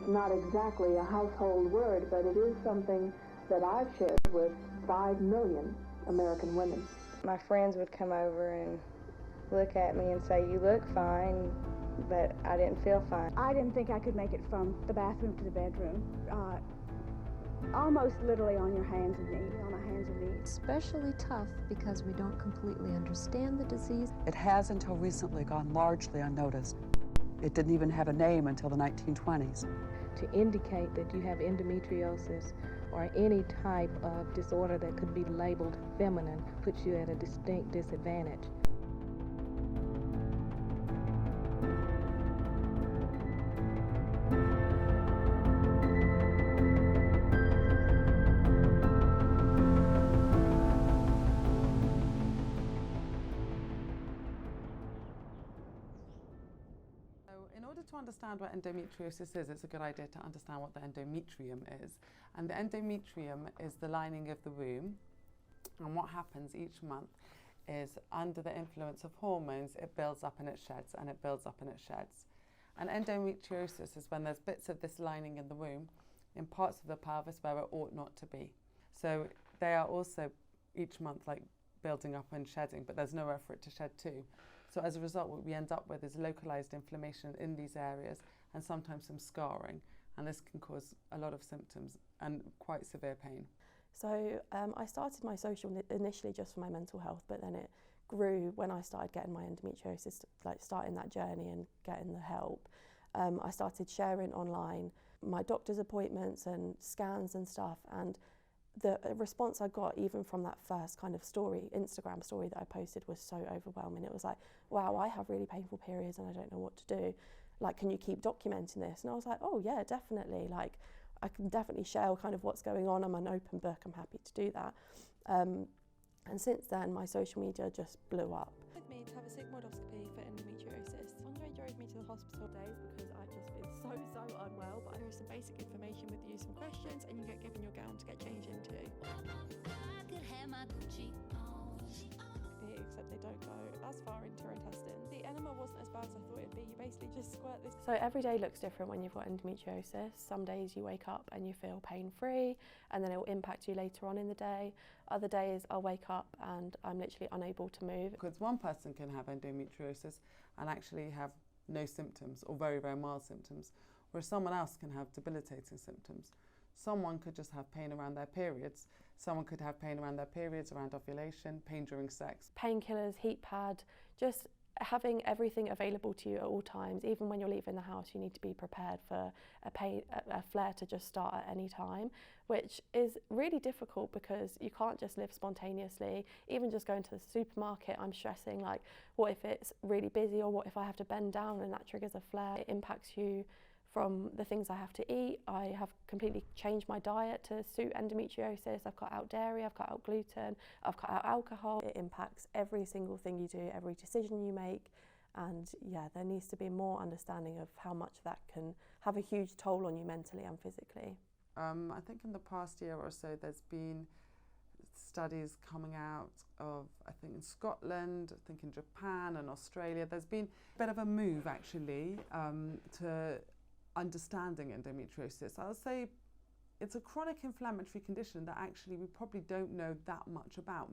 not exactly a household word, but it is something that I've shared with 5 million American women. My friends would come over and look at me and say, "You look fine," but I didn't feel fine. I didn't think I could make it from the bathroom to the bedroom. Almost literally on your hands and knees, on our hands and knees. Especially tough because we don't completely understand the disease. It has until recently gone largely unnoticed. It didn't even have a name until the 1920s. To indicate that you have endometriosis or any type of disorder that could be labeled feminine puts you at a distinct disadvantage. In order to understand what endometriosis is, it's a good idea to understand what the endometrium is. And the endometrium is the lining of the womb. And what happens each month is, under the influence of hormones, it builds up and it sheds, and it builds up and it sheds. And endometriosis is when there's bits of this lining in the womb in parts of the pelvis where it ought not to be. So they are also each month like building up and shedding, but there's nowhere for it to shed to. So as a result, what we end up with is localized inflammation in these areas and sometimes some scarring. And this can cause a lot of symptoms and quite severe pain. So I started my social initially just for my mental health, but then it grew when I started getting my endometriosis, like starting that journey and getting the help. I started sharing online my doctor's appointments and scans and stuff, and the response I got even from that first kind of story, Instagram story that I posted, was so overwhelming. It was like, wow, I have really painful periods and I don't know what to do. Like, can you keep documenting this? And I was like, oh yeah, definitely. Like, I can definitely share kind of what's going on. I'm an open book. I'm happy to do that. And since then, my social media just blew up. With me to have a sigmoidoscopy for endometriosis. Andre drove me to the hospital days because I'd just been so unwell, but there is some basic information with you, some questions, and you get given your gown to get changed into. Except they don't go as far into your intestines. The enema wasn't as bad as I thought it'd be. You basically just squirt this. So every day looks different when you've got endometriosis. Some days you wake up and you feel pain-free, and then it will impact you later on in the day. Other days I'll wake up and I'm literally unable to move. Because one person can have endometriosis and actually have no symptoms or very, very mild symptoms, whereas someone else can have debilitating symptoms. Someone could just have pain around their periods. Someone could have pain around their periods, around ovulation, pain during sex. Painkillers, heat pad, just having everything available to you at all times. Even when you're leaving the house, you need to be prepared for a flare to just start at any time, which is really difficult because you can't just live spontaneously. Even just going to the supermarket, I'm stressing, like, what if it's really busy, or what if I have to bend down and that triggers a flare? It impacts you from the things I have to eat. I have completely changed my diet to suit endometriosis. I've cut out dairy, I've cut out gluten, I've cut out alcohol. It impacts every single thing you do, every decision you make. And yeah, there needs to be more understanding of how much that can have a huge toll on you mentally and physically. I think in the past year or so, there's been studies coming out of, I think in Scotland, I think in Japan and Australia. There's been a bit of a move actually to understanding endometriosis. I'll say it's a chronic inflammatory condition that actually we probably don't know that much about.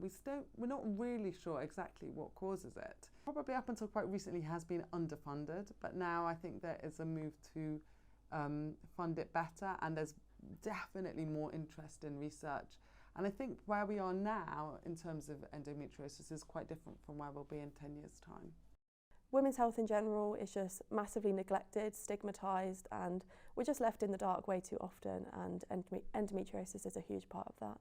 We're not really sure exactly what causes it. Probably up until quite recently has been underfunded, but now I think there is a move to fund it better, and there's definitely more interest in research. And I think where we are now in terms of endometriosis is quite different from where we'll be in 10 years' time. Women's health in general is just massively neglected, stigmatised, and we're just left in the dark way too often, and endometriosis is a huge part of that.